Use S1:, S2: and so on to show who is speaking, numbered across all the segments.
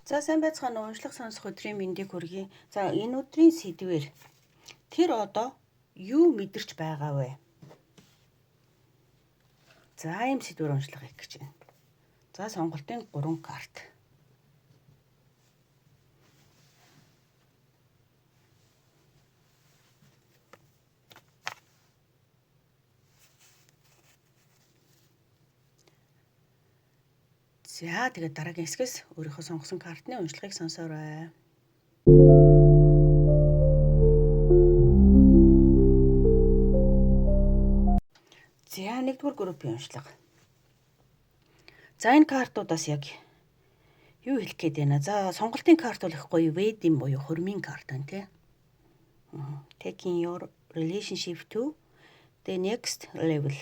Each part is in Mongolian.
S1: За сайн байцгаана уу? Уншлах сонсох өдрийн мэндийг хүргэе. За энэ өдрийн сэдвээр тэр одоо юу мэдэрч байгаа вэ? За ийм сэдвээр уншлах хийх гэж байна. За сонголтын 3 карт. За тэгээд дараагийн хэсгээс өөрийнхөө сонгосон картны уншлагыг сонсоорой. За нэгдүгээр группийн уншлага. За энэ картуудаас яг юу хэлэх гээд байна? За сонголтын карт бол их гоё wedding буюу хурмын карт байна тий. Taking your relationship to the next level.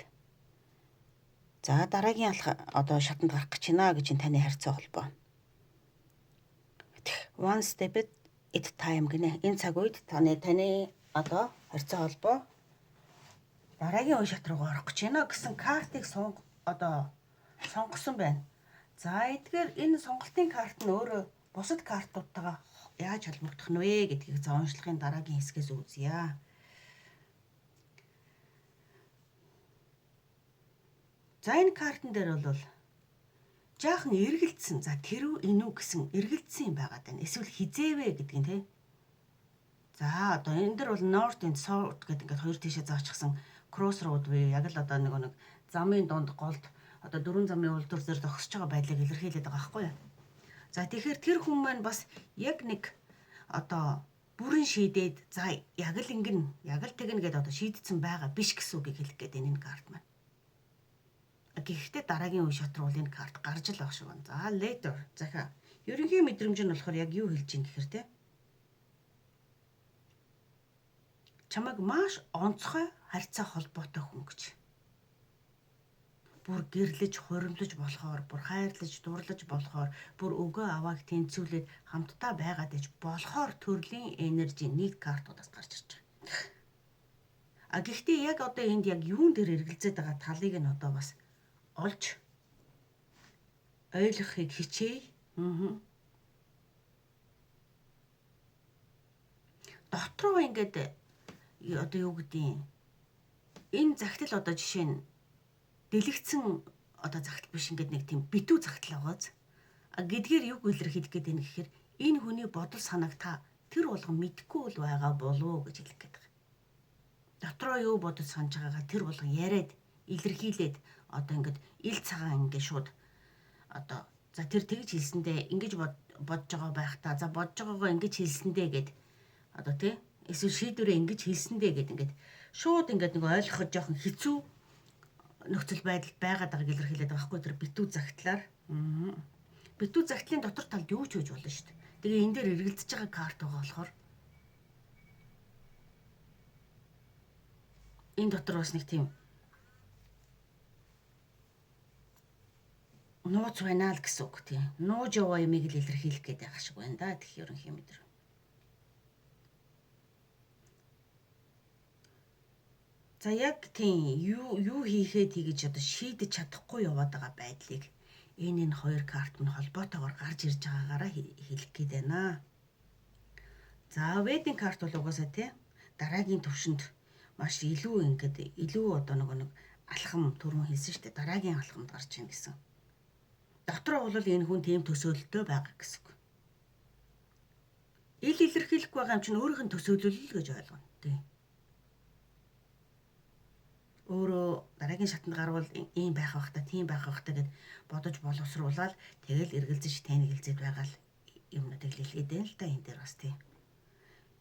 S1: За дараагийн одоо шатанд гарах гэж байна гэж таны харьцаа холбоо. One step at a time гинэ. Энэ цаг үед таны одоо харьцаа холбоо дараагийн үе шат руу орох гэж байна гэсэн картыг сонгосон байна. За эдгээр энэ сонголтын карт нь өөрөө бусад картуудтайгаа яаж холбогдох нь вэ гэдгийг уншлагын дараагийн хэсгээс үзье. За энэ картн дээр бол жаахан эргэлдсэн. За тэрүү энүү гэсэн эргэлдсэн юм байгаад байна. Эсвэл хизээвэ гэдэг нь тий. За одоо энэ дээр бол north and south гэдэг ингээд хоёр тийшээ заачсан crossroad буюу яг л одоо нэг замын дунд голд одоо дөрвөн замын үйлдвэр зэрэг зогсож байгаа байдлыг илэрхийлээд байгаа байхгүй юу? За тэгэхээр тэр хүн маань бас яг нэг одоо бүрэн шийдээд за яг л тэгнэ гэдээ одоо шийдсэн байгаа биш гэсэн үгийг хэлэх гээд энэ карт маань. Гэхдээ дараагийн үе шат руу энэ карт гарч л байх шиг байна. За later захаа. Ерөнхий мэдрэмж нь болохоор яг юу хэлж ийн гэхээр те. Чамайг маш онцгой харьцаа холбоотой хүн гэж. Бүр гэрлэж, хуримлаж болохоор, бүр хайрлаж, дурлаж болохоор, бүр өгөө авааг тэнцвүүлээд хамтдаа байгаад иж болохоор төрлийн энержи нэг картуудаас гарч ирж байгаа. Гэхдээ яг одоо энд яг юун дээр эргэлзээд байгаа талыг нь одоо бас олж ойлгохыг хичээе. Дотроо ингээд одоо юу гэдгийг энэ загтал одоо жишээ нь дэлгэцэн одоо загтал биш ингээд нэг тийм битүү загтал байгааз гэдгээр юг илэрхийлэх гээд байна гэхээр энэ хүний бодол санааг та тэр болгон мэдхгүй л байгаа болов гэж хэлэх гээд байгаа. Дотроо юу бодож санаж байгаагаа тэр болгон яриад илэрхийлээд одоо ингээд ил цагаан ингээд шууд одоо за тэр тэгж хэлсэндээ ингэж бодож байгаа байх та за бодож байгаагаа ингэж хэлсэндээ гэд одоо тий эсвэл шийдвэрээ ингэж хэлсэндээ гэд ингээд шууд ингээд нэг ойлгоход жоохон хэцүү нөхцөл байдал байгаад байгааг илэрхийлээд байгаа хгүй тэр битүү загтлаар. Битүү загтлын дотор талд юу ч хийж болно шүү дээ. Тэгээ энэ дээр эргэлдэж байгаа карт байгаа болохоор энэ дотор бас нэг тийм нууц байна л гэсэн үг тийм. Нууж яваа юмыг л илэрхийлэх гээд байгаа шиг байна да. Тэгэх ерөнхий мэдрэмж. За яг тийм юу хийхэд тэгэж одоо шийдэж чадахгүй яваад байгаа байдлыг энэ хоёр карт нь холбоотойгоор гарч ирж байгаагаараа хэлэх гээд байна. За wedding карт бол угаасаа тий дараагийн төвшөнд маш илүү одоо нэг алхам түрүүн хэлсэн шүү дээ. Дараагийн алхамд гарч ийн гэсэн. Дотроо бол энэ хүн тийм төсөөлөлтөй байгаа гэсэн үг. Илэрхийлэх байгаа юм чинь өөрийнх нь төсөөлөл гэж ойлгоно тий. Өөрөө дараагийн шатанд гарвал ийм байх байх та тийм байх байх та гэд бодож боловсруулаад тэгэл эргэлзэж танилзээд байгаа л юмнуудыг хэлээд байна л да энэ дээр бас тий.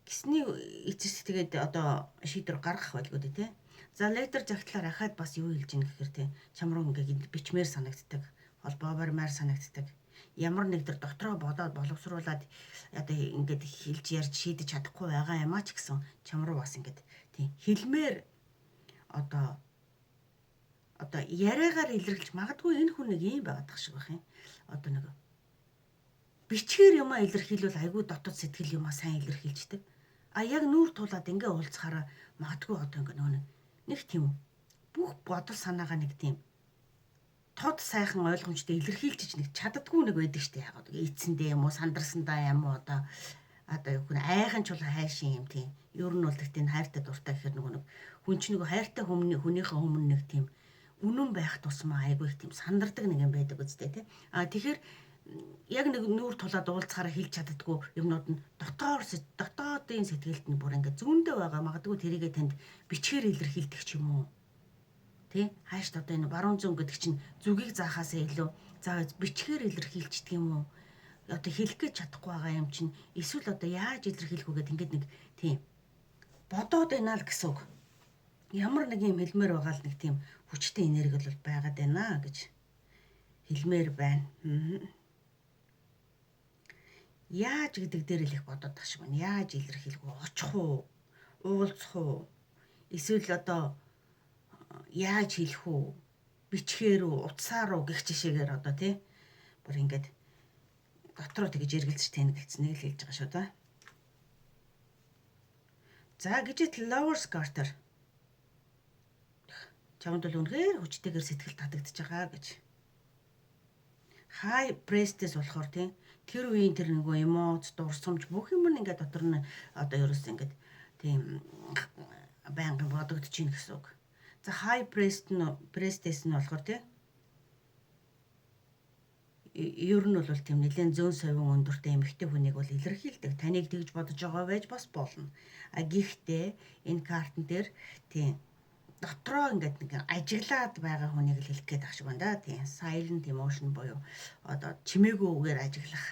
S1: Гисний эцэс тэгээд одоо шийдвэр гаргах байлгүй дээ тий. За летер загтлаар ахаад бас юу хэлж ийн гэхээр тий чам руу ингээд бичмээр санагддаг, холбоо барьмаар санагддаг. Ямар нэг төр дотроо бодоод боловсруулаад одоо ингээд хэлж ярьж шийдэж чадахгүй байгаа юм а ч гэсэн чам руу бас ингээд тий хэлмээр одоо яриагаар илэрхийлж магадгүй энэ хүн нэг юм байгаад тах шиг байх юм. Одоо нэг бичгээр юмаа илэрхийлвэл айгүй дотоод сэтгэл юмаа сайн илэрхийлждэг. А яг нүүр тулаад ингээ уулзахаараа магадгүй одоо ингээ нэг тийм бүх бодол санаагаа нэг тийм дотоод сайхан ойлгомжтой илэрхийлж нэг чаддгүй нэг байдаг штэ яагаад эцэндээ юм уу сандарсандаа юм уу одоо юу гэх айхан чул хайшин юм тийм ер нь бол тэгтээ хайртай дуртай гэхээр нөгөө нэг хүн чинь нөгөө хайртай хүнийхээ өмнө нэг тийм үнэн байх тусмаа айгүй их тийм сандардаг нэг юм байдаг үстэй тий тэгэхээр яг нэг нүүр тулаад уулзахаараа хэлж чаддаггүй юмнууд нь дотоодын сэтгэлд нь бүр ингээд зүүндээ байгаа магадгүй тэрийгээ танд бичгээр илэрхийлдэг ч юм уу тий хаашд одоо энэ баруун зүүн гэдэг чинь зүгийг заахаасаа илүү за бичгээр илэрхийлждэг юм уу одоо хэлэх гэж чадахгүй байгаа юм чинь эсвэл одоо яаж илэрхийлэх вэ гэдэг ингээд нэг тийм бодоод байна л гэсэн үг ямар нэг юм хэлмээр байгаа л нэг тийм хүчтэй энерги бол байгаад байна гэж хэлмээр байна яаж гэдэг дээр л их бодоод тах шиг байна яаж илэрхийлэх вэ очих уу уулзах уу эсвэл одоо яаж хэлэх үү бичгээр үү утсаар уу гэх жишээгээр одоо тий бүр ингээд дотроо тэгж эргэлзэж тань гэлцнийг л хэлж байгаа шүү да. За гэж Lovers Carter чамд бол үнэхээр хүчтэйгээр сэтгэл татагдж байгаа гэж. High Priestess болохоор тийм тэр үеийн тэр нөгөө эмоц, дурсамж бүх юм ингээд дотор нь одоо ерөөс ингээд тийм байнга бодогдож ийн гэсэн үг. За High Priestess нь болохоор тийм ер нь бол тийм нэлээд зөөн совин өндөртэй эмэгтэй хүнийг бол илэрхийлдэг. Таныг тэгж бодож байгаа байж бас болно. Гэхдээ энэ картн дээр тийм дотроо ингээд нэг ажиглаад байгаа хүнийг л хэлэх гээд ах шиг байна да. Тийм silent emotion буюу одоо чимээгүй үгээр ажиглах.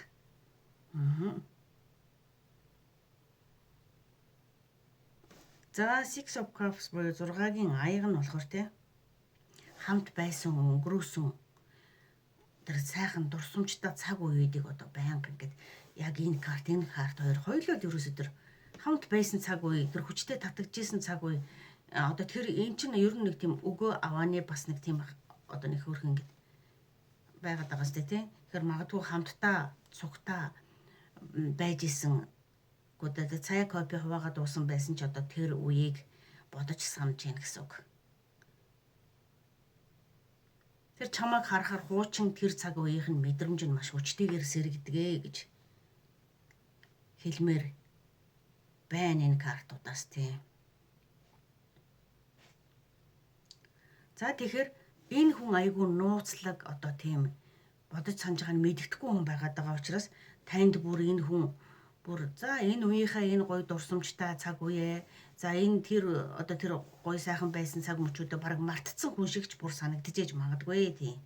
S1: За Six of Cups буюу 6-гийн аяг нь болохоор тийм хамт байсан өнгөрөөсөн тэр сайхан дурсамжтай цаг үеүүдийг одоо байнга ингээд яг энэ карт хоёр хоёулаа ерөөсөө тэр хамт байсан цаг үе тэр хүчтэй татагдчихсэн цаг үе одоо тэр эн чинь ер нь нэг тийм өгөө авааны бас нэг тийм одоо нэг хөрх ингээд байгаад байгаа сте тий. Тэгэхээр магадгүй хамтдаа цугтаа байж исэн гудаа цай кофе хуваагаад уусан байсан ч одоо тэр үеийг бодож санаж яах гэсэн үг. Тэр чамайг харахаар хуучин тэр цаг үеийнх нь мэдрэмж нь маш хүчтэйгээр сэргдэгэ гэж хэлмээр байна энэ картуудаас тийм. За тэгэхээр энэ хүн айгүй нууцлаг одоо тийм бодож санаж байгаа нь мэддэхгүй хүн байгаад байгаа учраас танд бүр энэ хүн бүр за энэ үеийнхээ энэ гоё дурсамжтай цаг үе за энэ тэр одоо тэр гоё сайхан байсан цаг мөчүүдэд бараг мартцсан хүн шигч бүр санагдчихэж магадгүй тийм.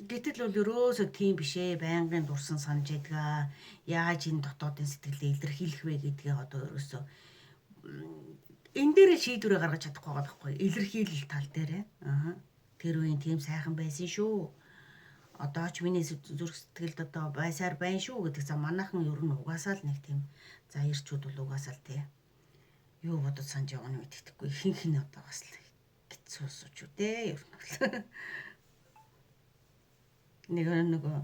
S1: Гэтэл бол өрөөсөө тийм бишээ байнгын дурсан санаж байдгаа яаж энэ дотоодын сэтгэлээ илэрхийлэх вэ гэдгээ одоо өрөөсөө энэ дээр шийдвэрээ гаргаж чадахгүй байгаа байхгүй илэрхийлэл тал дээр тэр үеийн тийм сайхан байсан шүү одоо ч миний зүрх сэтгэлд одоо байсаар байна шүү гэдэг за манайхан ер нь угаасаа л нэг тийм за ирчүүд бол угаасаа л тийм юу бодож санаж явах нь мэддэхгүй хин одоо бас л хэцүү сууч үү дээ ер нь нөгөө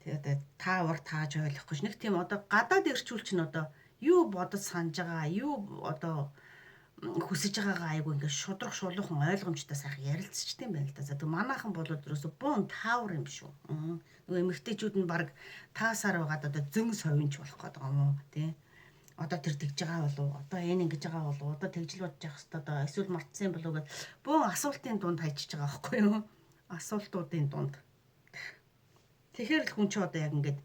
S1: тэгээд таавар тааж ойлгох гэж нэг тийм одоо гадаад ирчүүл чинь одоо юу бодож санаж байгаа юу одоо хүсэж байгаагаа айгу ингээд шудрах шулуухан ойлгомжтой сайхан ярилцчихдээ юм байна л да. За тэг манайхан бол өдрөөсө буун таавар юм шүү. Нөгөө эмэгтэйчүүд нь баг таасаар байгаад одоо зөн совинч болох гээд байгаа юм уу тий. Одоо тэр тэгж байгаа болов уу? Одоо энэ ингэж байгаа болов уу? Одоо тэгжил бодож явах хэрэгтэй одоо эсвэл мартсан болов уу гэд буун асуултын дунд хайчиж байгаа байхгүй юу? Асуултуудын дунд. Тэгэхээр л хүн ч одоо яг ингээд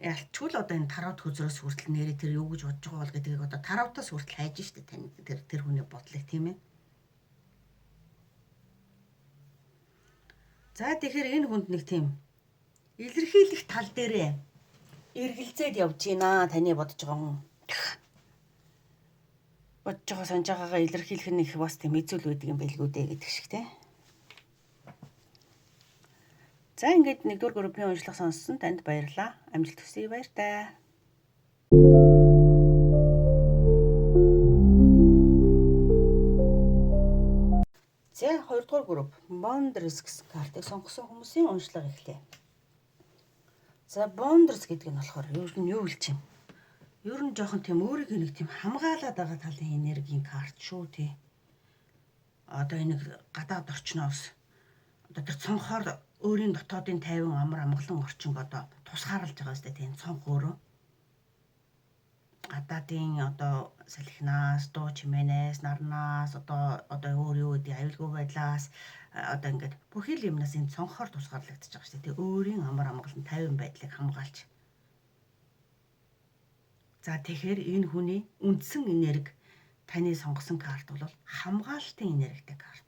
S1: ялчгүй одоо энэ тарууд хөзрөөс хүртэл нэрээ тэр юу гэж бодож байгаа бол гэдгийг одоо тараутаас хүртэл хайж штэ тань тэр хүний бодлыг тийм ээ. За тэгэхээр энэ хүнд нэг тийм илэрхийлэх тал дээрээ эргэлзээд явж гинэ таны бодож байгаа хүн. Бодож байгаа санаж байгаагаа илэрхийлэх нь их бас тийм эзүүл байдаг юм байлгүй дээ гэдэг шиг тийм. За ингээд нэгдүгээр группийн уншлага сонссон танд баярлалаа. Амжилт хүсье баяртай. За хоёрдугаар групп Bonders гэсэн картыг сонгосон хүмүүсийн уншлага эхлэе. За Bonders гэдэг нь болохоор юу хэлж юм? Ер нь жоохон тийм өөрийгөө нэг тийм хамгаалаад байгаа талын энергийн карт шүү тий. Одоо энэ гадаад орчноос одоо тэр цонхоор өөрийн дотоодын тайван амар амгалан орчинг одоо тусгаарлаж байгаа сте тийм цонх өөрөө. Гадаадын одоо салхинаас, дуу чимээнээс, нарнаас одоо өөр юу гэдэг аюулгүй байдлаас одоо ингээд бүхий л юмнаас энэ цонхоор тусгаарлагдаж байгаа шүү дээ. Өөрийн амар амгалан тайван байдлыг хамгаалж. За тэгэхээр энэ хүний үндсэн энерги таны сонгосон карт бол хамгаалтын энергитэй карт.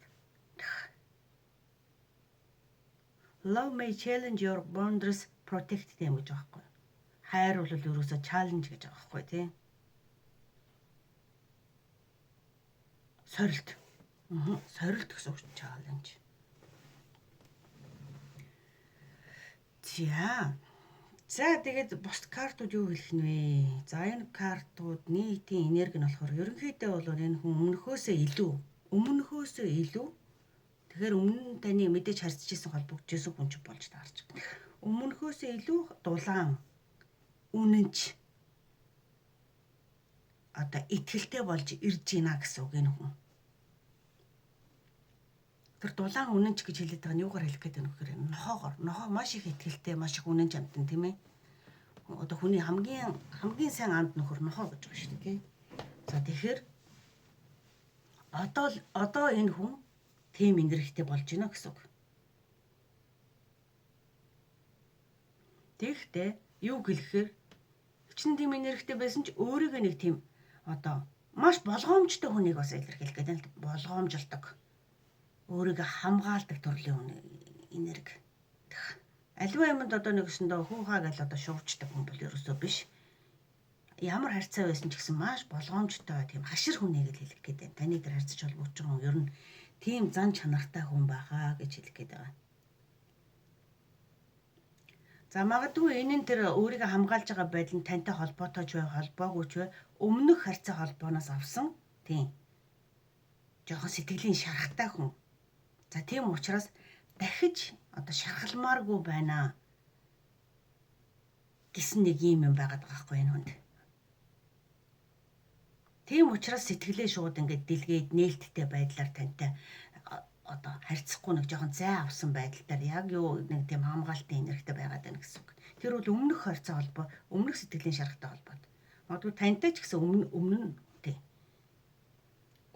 S1: Love may challenge your boundaries, protect them гэж байгаа байхгүй. Хайр бол ерөөсөө challenge гэж байгаа байхгүй тий. Сорилт. Сорилт гэсэн үг challenge. За тэгээд бус картууд юу хэлэх нь вэ? За энэ картууд нийтийн энерги нь болохоор ерөнхийдөө бол энэ хүн өмнөхөөсөө илүү тэгэхээр өмнө нь таны мэдээж харьцаж исэн холбогдож исэн хүн ч болж таарч байгаа. Өмнөхөөсөө илүү дулаан үнэнч одоо итгэлтэй болж ирж гинэ гэсэн үг энэ хүн. Тэр дулаан үнэнч гэж хэлээд байгаа нь юугаар хэлэх гээд байна вэ гэхээр нохоо маш их итгэлтэй, маш их үнэнч амтан тийм ээ. Одоо хүний хамгийн сайн амт нөхөр нохоо гэж байгаа шүү дээ. За тэгэхээр одоо энэ хүн тийм энергитэй болж байна гэсэн үг. Тэгэхдээ юу гэлэхээр хичнээн тийм энергитэй байсан ч өөрийгөө нэг тийм одоо маш болгоомжтой хүнийг бас илэрхийлэх гэдэг нь болгоомжилдог. Өөрийгөө хамгаалдаг төрлийн энерги. Аливаа юмд одоо нэгсэндээ хүүхаа гэж одоо шуурчдаг хүн бол ерөөсөө биш. Ямар харьцаа байсан ч гэсэн маш болгоомжтой тийм хашир хүнийг л хэлэх гээд байна. Таны дээр харьцаж холбогдож байгаа хүн ер нь тийм зан чанартай хүн байгаа гэж хэлэх гээд байгаа. За магадгүй энэ нь тэр өөрийгөө хамгаалж байгаа байдал нь тантай холбоотой ч бай, холбоогүй ч бай, өмнөх харьцаа холбооноос авсан тийм жоохон сэтгэлийн шарахтай хүн. За тийм учраас дахиж одоо шархалмааргүй байна гэсэн нэг юм байгаад байгаа байхгүй энэ хүнд. Тийм учраас сэтгэлээ шууд ингээд дэлгээд нээлттэй байдлаар тантай одоо харьцахгүй нэг жоохон зай авсан байдалтаар яг юу нэг тийм хамгаалтын энергитэй байгаад байна гэсэн үг. Тэр бол өмнөх харьцаа холбоо, өмнөх сэтгэлийн шарахтай холбоод. Магадгүй тантай ч гэсэн өмнө нь тийм.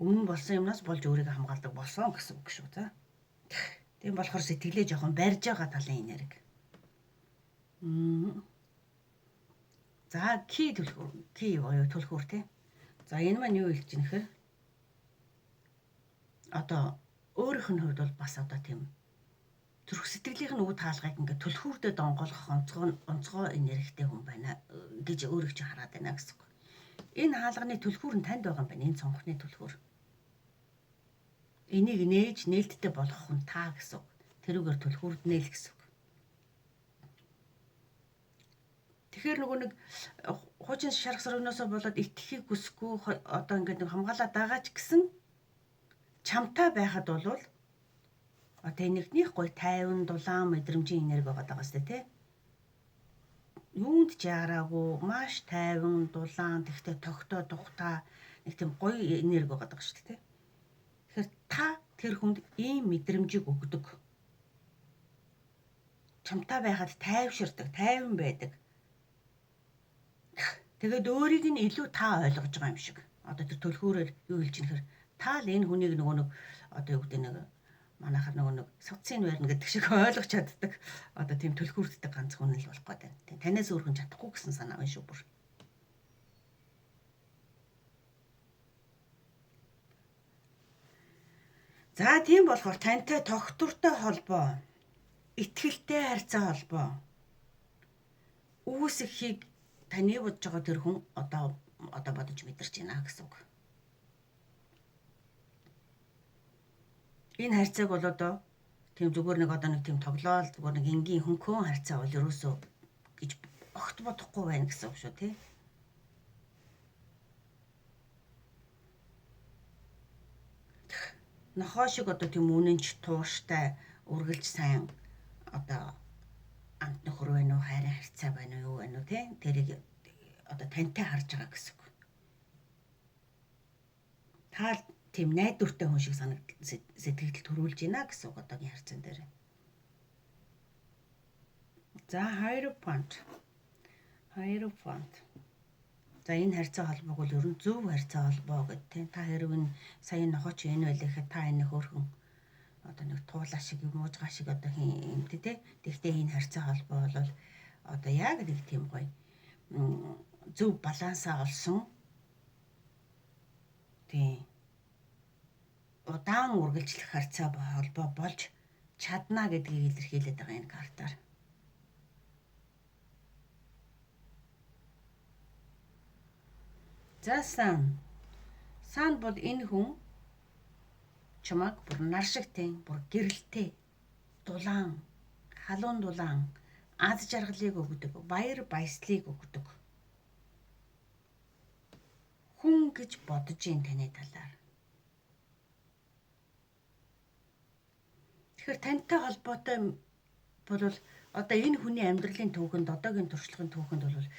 S1: Өмнө болсон юмнаас болж өөрийгөө хамгаалдаг болсон гэсэн үг шүү за. Тийм болохоор сэтгэлээ жоохон барьж байгаа талын энерги. За ки төлхөр тий. За энэ маань юу хэлж ийнэхээр одоо өөрийнх нь хувьд бол бас одоо тийм зүрх сэтгэлийнх нь үе таалгыг ингээд төлхүүрдээ донгоолгох онцгой энергитэй хүн байна гэж өөрийг ч хараад байна гэсэн үг. Энэ хаалганы төлхүүр нь танд байгаа юм байна. Энэ цонхны төлхүүр. Энийг нээж нээлттэй болгох хүн та гэсэн үг. Тэрүүгээр төлхүүрднэ л гэсэн үг. Тэгэхээр нөгөө нэг хуучин шарах сарвноосоо болоод итгэхийг хүсэхгүй одоо ингээд нэг хамгаалаад байгаа ч гэсэн чамтай байхад бол одоо энэгнийх гоё тайван дулаан мэдрэмжийн энерги байгаа даа сте тий. Юунд ч яраагүй маш тайван дулаан тэгтээ тогтоо тухтай нэг тийм гоё энерги байгаа даа шүү дээ тий. Тэгэхээр та тэр хүнд ийм мэдрэмжийг өгдөг. Чамтай байхад тайвширдаг, тайван байдаг. Тэгээд өөрийг нь илүү та ойлгож байгаа юм шиг. Одоо тэр төлхөөрөөр юу хэлж ийнэхээр та л энэ хүнийг нөгөө нэг одоо юу гэдэг нэг манайхаар нөгөө нэг суцын байрна гэдэг шиг ойлгож чаддаг. Одоо тийм төлхөөрддөг ганц хүн л болох гээд байна. Тийм танаас өөр хүн чадахгүй гэсэн санаа байна шүү бүр. За тийм болохоор тантай тогтвортой холбоо, итгэлтэй харьцаа холбоо үүсэхийг таны бодож байгаа тэр хүн одоо бодож мэдэрч байна гэсэн үг. Энэ харьцааг бол одоо тийм зүгээр нэг одоо нэг тийм тоглоал зүгээр нэг энгийн хөнхөн харьцаа бол ерөөсөө гэж огт бодохгүй байна гэсэн үг шүү тий. Нохоо шиг одоо тийм үнэнч тууштай үргэлж сайн одоо амт нөхөр байна уу, хайрын харьцаа байна уу, юу байна уу тий. Тэрийг одоо тантай харж байгаа гэсэн үг. Та тийм найдвартай хүн шиг сэтгэл төрүүлж байна гэсэн үг одоогийн харьцан дээр. За Hierophant. За энэ харьцаа холбоог бол ер нь зөв харьцаа холбоо гэдэг тийм. Та хэрвээ сая нохооч энэ байлихад та энэ хөөрхөн одоо нэг туулаа шиг муужгаа шиг одоо юм тий. Тэгтээ энэ харьцаа холбоо бол одоо яг нэг тийм гоё зөв балансаа олсон. Тийм. Удаан үргэлжлэх харьцаа холбоо болж чадна гэдгийг илэрхийлээд байгаа энэ картаар. За сан бол энэ хүн чамаг бүр наршигтэй, бүр гэрэлтэй, дулаан, халуун дулаан, аз жаргалыг өгдөг, баяр баясгалыг өгдөг хүн гэж бодож ин таны талаар. Тэгэхээр тантай холбоотой бол одоо энэ хүний амьдралын түүхэнд, одоогийн туршлагын түүхэнд бол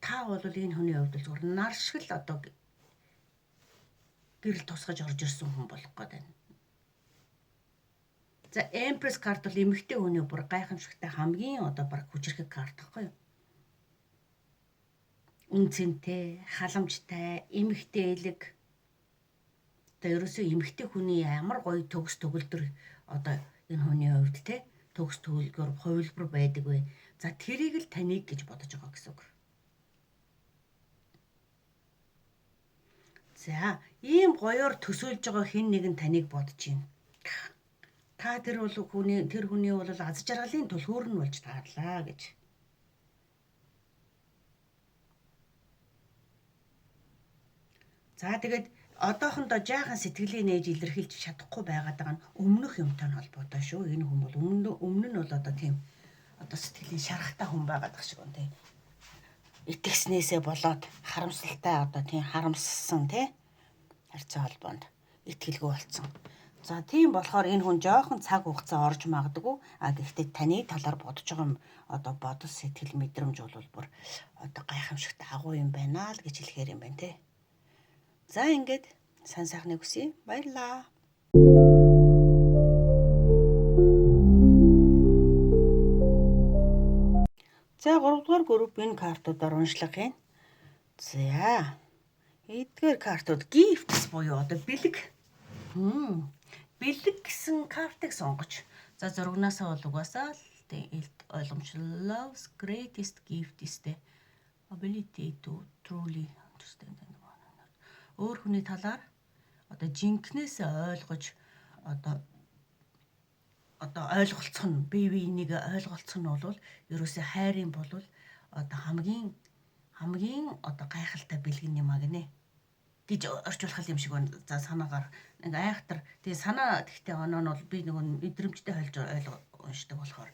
S1: та бол энэ хүний хувьд зүгээр наршигл одоо гэрэл тусгаж орж ирсэн хүн болох гээд байна. За Empress карт бол эмэгтэй хүний бүр гайхамшигтай хамгийн одоо баг хүчрхэг карт гэхгүй юу? Үнцэнтэй, халамжтай, эмэгтэй элэг. Одоо ерөөсөө эмэгтэй хүний ямар гоё төгс төгөлдөр одоо энэ хүний хувьд те төгс төгөлгөр хувилбар байдаг вэ? За тэрийг л таныг гэж бодож байгаа гэсэн үг. За ийм гоёор төсөөлж байгаа хэн нэгэн таныг бодож байна. Та тэр хүний бол аз жаргалын түлхүүр нь болж таарлаа гэж. За тэгээд одоохондоо жаахан сэтгэлээ нээж илэрхийлж чадахгүй байгаад байгаа нь өмнөх юмтай нь холбоотой шүү. Энэ хүн бол өмнө нь бол одоо тийм одоо сэтгэлийн шарахтай хүн байгаад байгаа шиг байна тийм. Итгэснээсээ болоод харамсалтай одоо тийм харамссан тий харьцаа холбоонд итгэлгүй болсон. За тийм болохоор энэ хүн жоохон цаг хугацаа орж магадгүй. Гэхдээ таны талаар бодож байгаа одоо бодол сэтгэл мэдрэмж бол бүр одоо гайхамшигтай агуу юм байна л гэж хэлэхээр юм байна тий. За ингээд сайн сайхныг хүсье. Баярлаа. За 3 дугаар групп энэ картуудаар уншлах юм. За эдгээр картууд gifts буюу одоо бэлэг. Бэлэг гэсэн картыг сонгоч. За зургнаасаа бол угаасаа л ойлгомжтой. Love's greatest gift is the ability to truly understand. Өөр хүний талаар одоо жинкнээс ойлгож одоо ойлголцох нь бие биенийг ойлголцох нь бол ерөөсөө хайрын бол одоо хамгийн одоо гайхалтай бэлгэн юм аа гинэ гэж орчуулах юм шиг байна. За санаагаар нэг айхтар тэгээ санаа тэгтээ оноо нь бол би нэг мэдрэмжтэй хольж уншдаг болохоор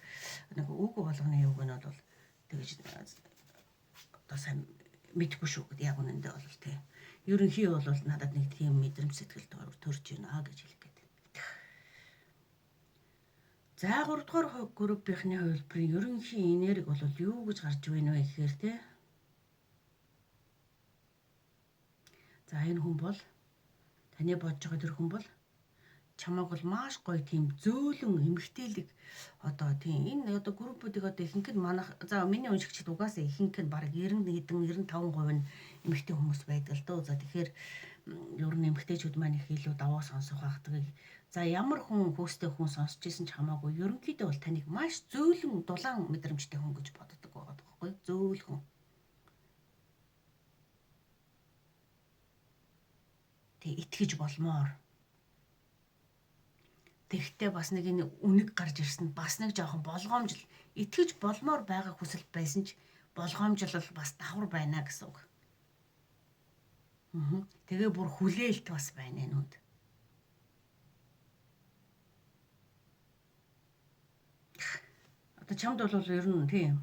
S1: нэг үг болгоны үг нь бол тэгэж одоо сайн мэдгүй шүү гэдэг яг үнэндээ бол тий. Ерөнхий бол надад нэг тийм мэдрэмж сэтгэл төрж байна гэж хэлэх гээд. За 3 дугаар группийнхны хувилбарын ерөнхий энерги бол юу гэж гарч байна вэ гэхээр тий. За энэ хүн бол таны бодож байгаа тэр хүн бол чамайг бол маш гоё тийм зөөлөн эмгтээлэг одоо тийм энэ одоо группуудыг одоо ихэнх нь манайх за миний уншигчид угаасаа ихэнх нь баг 90-95% нь эмгтэй хүмүүс байдаг л дөө. За тэгэхээр ер нь эмгтэйчүүд маань их илүү даваа сонсох багтдаг. За ямар хүн хүүстэй хүн сонсч ийсэн ч хамаагүй ерөнхийдөө бол таныг маш зөөлөн дулаан мэдрэмжтэй хүн гэж боддог байгаа байхгүй зөөлхөн. Тэг итгэж болмоор. Тэгтээ бас нэг энэ үнэг гарч ирсэн бас нэг жоохон болгоомжл итгэж болмоор байгаа хүсэл байсан ч болгоомжлол бас давхар байна гэсэн үг. Тэгээ бүр хүлээлт бас байна энэ үнд. Одоо чамд бол ер нь тийм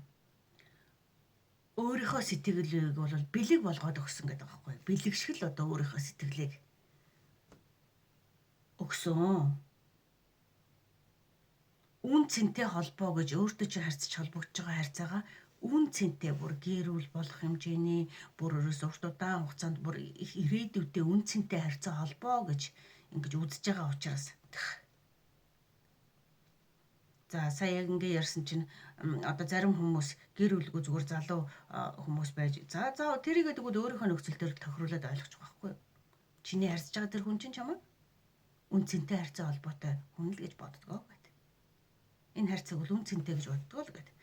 S1: өөрийнхөө сэтгэлийг бол бэлэг болгоод өгсөн гэдэг байгаа байхгүй. Бэлэг шиг л одоо өөрийнхөө сэтгэлийг өгсөн. Үн цэнтэй холбоо гэж өөртөө чи харьцаж холбогдож байгаа харьцаагаа үн цэнтэй бүр гэрүүл болох хэмжээний бүр ерөөс урт удаан хугацаанд бүр их ирээдүйдээ үн цэнтэй харьцаа холбоо гэж ингэж үзэж байгаа учраас. За сая яг ингэ ярьсан чинь одоо зарим хүмүүс гэр бүлгүй зүгээр залуу хүмүүс байж за тэрийгээ тэгвэл өөрийнхөө нөхцөл төр тохируулаад ойлгочих واخгүй. Чиний харьцаж байгаа тэр хүн чинь чамайг үн цэнтэй харьцаа холбоотой хүн л гэж боддгоо гэдэг. Энэ харьцааг бол үн цэнтэй гэж боддгоо л гэдэг.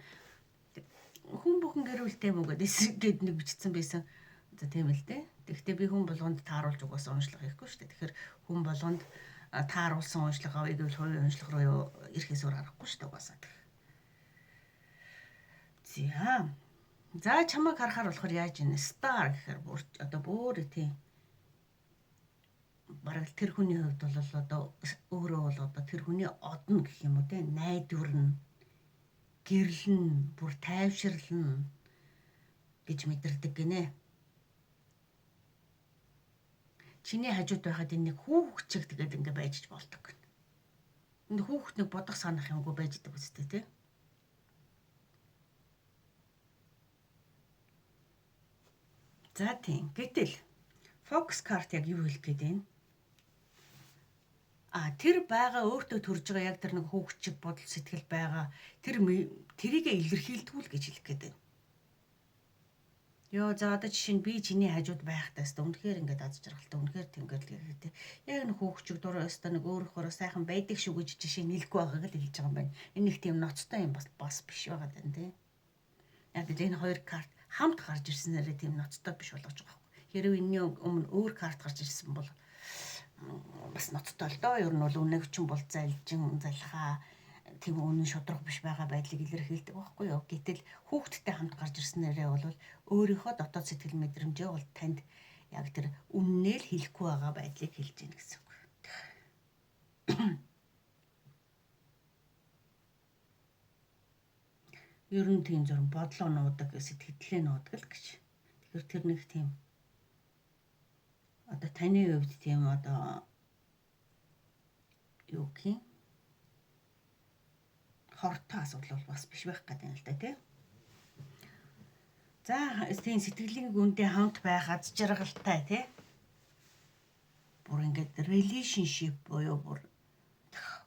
S1: Хүн бүхэн гэр бүлтэй юм уу гэд нэг бичсэн байсан. За тийм л дээ. Тэгэхдээ би хүн болгонд тааруулж угаасаа уншлага хийхгүй шүү дээ. Тэгэхээр хүн болгонд тааруулсан уншлага авъя гэвэл хувийн уншлага руу ирэхээс өөр аргагүй шүү дээ угаасаа. За чамайг харахаар болохоор яаж ийнэ? Стар гэхээр бүр одоо бүр тийм бараг тэр хүний хувьд бол одоо өөрөө бол одоо тэр хүний одно гэх юм уу те найдварна гэрлэн бүр тайвширлна гэж мэдэрдэг гинэ. Чиний хажууд байхад энэ нэг хүүхчиг тэгээд ингэ байж болдог гэнэ. Энэ хүүхд нэг бодох санах юмгүй байж идэг үстэй те. За тийм. Гэтэл фокус карт яг юу хэлэх гээд байна? Тэр байгаа өөртөө төрж байгаа яг тэр нэг хүүхчиг бодол сэтгэл байгаа тэрийг илэрхийлдэггүй л гэж хэлэх гээд байна. За одоо жишээ нь би чиний хажууд байхтаас үнэхээр ингээд аз жаргалтай үнэхээр тэнгэрл гэдэг. Яг нэг хүүхчиг дураас та нэг өөрөөхөө сайхан байдаг шүү гэж жишээ нийлэхгүй байгааг л хэлж байгаа юм байна. Энэ нэг тийм ноцтой юм бас биш байгаа даа тий. Яг энэ хоёр карт хамт гарч ирсэнээрээ тийм ноцтой биш болгож байгаа байхгүй. Хэрвээ энэний өмнө өөр карт гарч ирсэн бол бас ноцтой л доо. Ер нь бол үнэгчин бол залжин залхаа тийм үнэн шудраг биш байгаа байдлыг илэрхийлдэг байхгүй юу. Гэтэл хүүхдтэй хамт гарч ирснээрээ бол өөрийнхөө дотоод сэтгэл мэдрэмжээ бол танд яг тэр үннээ л хэлэхгүй байгаа байдлыг хэлж гин гэсэн үг. Ер нь тийм зөв бодлоо нуудаг, сэтгэлээ нуудаг л гэж. Тэгэхээр тэр нэг тийм одоо таны хувьд тийм одоо юу гэх юм хортой асуудал бол бас биш байх гэдэг юм л да тий. За тийм сэтгэлийн гүндээ хамт байх аз жаргалтай тий. Бүр ингээд relationship буюу бүр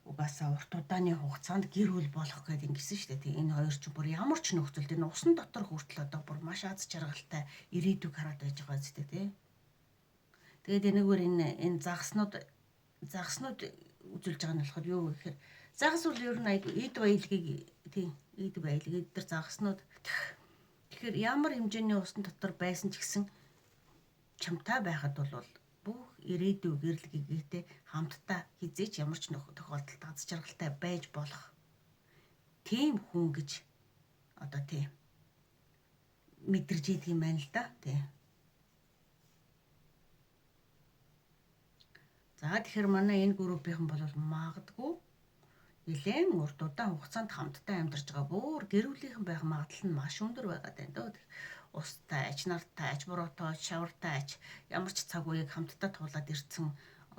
S1: угаасаа урт удааны хугацаанд гэр бүл болох гэдэг ингэсэн шүү дээ. Энэ хоёр ч бүр ямар ч нөхцөлд энэ усан дотор хүртэл одоо бүр маш аз жаргалтай ирээдүг хараад байж байгаа зү тий. Тэгээд энэгээр энэ загснууд үзүүлж байгаа нь болохоор юу гэхээр загас бол ер нь айгу эд баялагийг тийм эд баялаг эдгээр загаснууд тэгэхээр ямар хэмжээний усан дотор байсан ч гэсэн чамтай байхад бол бүх ирээдүй гэрлэгээтэй хамтдаа хизээч ямар ч тохиолдолд аз жаргалтай байж болох тийм хүн гэж одоо тийм мэдэрж идэг юм байна л да тийм. За тэгэхээр манай энэ группийнхан бол магадгүй нэлээд урт удаан хугацаанд хамтдаа амьдарч байгаа бүр гэр бүлийнхэн байх магадлал нь маш өндөр байгаа даа дөө. Устай, нартай, буруутай, шавартай, ямар ч цаг үеийг хамтдаа туулаад ирсэн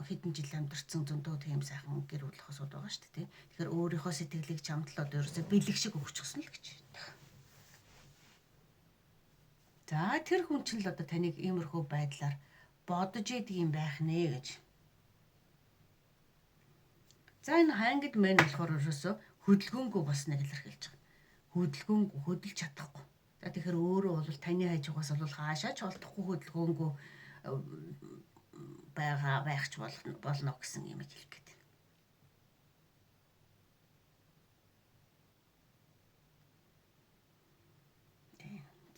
S1: хэдэн жил амьдарсан зөндөө тийм сайхан гэр бүл хосууд байгаа шүү дээ. Тэгэхээр өөрийнхөө сэтгэлийг чамдлаад ерөөсөө бэлэг шиг өгчихсөн л гэж. За тэр хүн чинь л одоо таныг иймэрхүү байдлаар бодож идэг юм байх нэ гэж. За энэ хангид мэн болохоор ерөөсөө хөдөлгөөнгүй болсныг илэрхийлж байгаа. Хөдөлгөөнгүй хөдөлж чадахгүй. За тэгэхээр өөрөө бол таны хажуугаас бол хаашаач олдохгүй хөдөлгөөнгүй байхч болно гэсэн юм хэлэх гээд.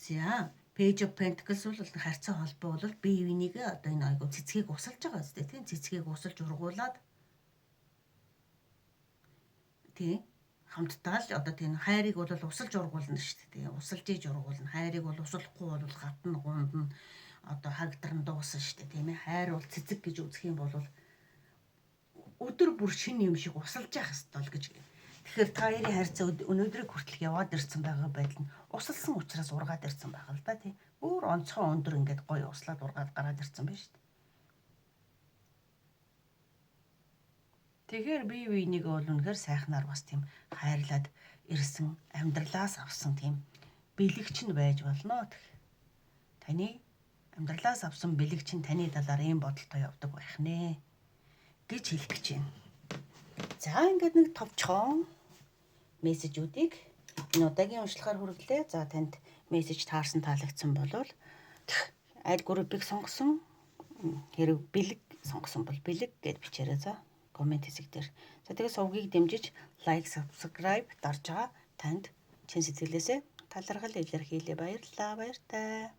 S1: За Page of Pentacles бол харьцаа холбоо бол бие бинийгээ одоо энэ айгу цэцгийг усалж байгаа үстэй тийм цэцгийг усалж ургуулад тийм хамтдаа л одоо тийм хайрыг бол усалж ургуулна шүү дээ. Тийм усалж иж ургуулна. Хайрыг бол усалахгүй бол гатна гундна одоо хагдран дуусна шүү дээ. Тийм ээ. Хайр бол цэцэг гэж үзэх юм бол өдөр бүр шин юм шиг усалж явах ёстой л гэж. Тэгэхээр та хоёрын харьцаа өнөөдрийг хүртэл яваад ирсэн байгаа байдал нь усалсан учраас ургаад ирсэн байгаа л да тийм. Өөр онцгой өндөр ингээд гоё услаад ургаад гараад ирсэн байна шүү дээ. Тэгэхээр бие биенийг бол үнэхээр сайхнаар бас тийм хайрлаад ирсэн амьдралаас авсан тийм бэлэгч нь байж болно гэх. Таны амьдралаас авсан бэлэгч нь таны талаар ийм бодолтой явдаг байх нэ гэж хэлэх гэж байна. За ингээд нэг товчхон мессежүүдийг энэ удаагийн уншлахаар хүргэлээ. За танд мессеж таарсан таалагдсан болвол аль группыг сонгосон хэрэг бэлэг сонгосон бол бэлэг гэд бичээрэй за коммент хэсэг дээр. За тэгээ сувгийг дэмжиж лайк, subscribe дарж байгаа танд чин сэтгэлээсээ талархал илэрхийлье. Баярлалаа. Баяртай.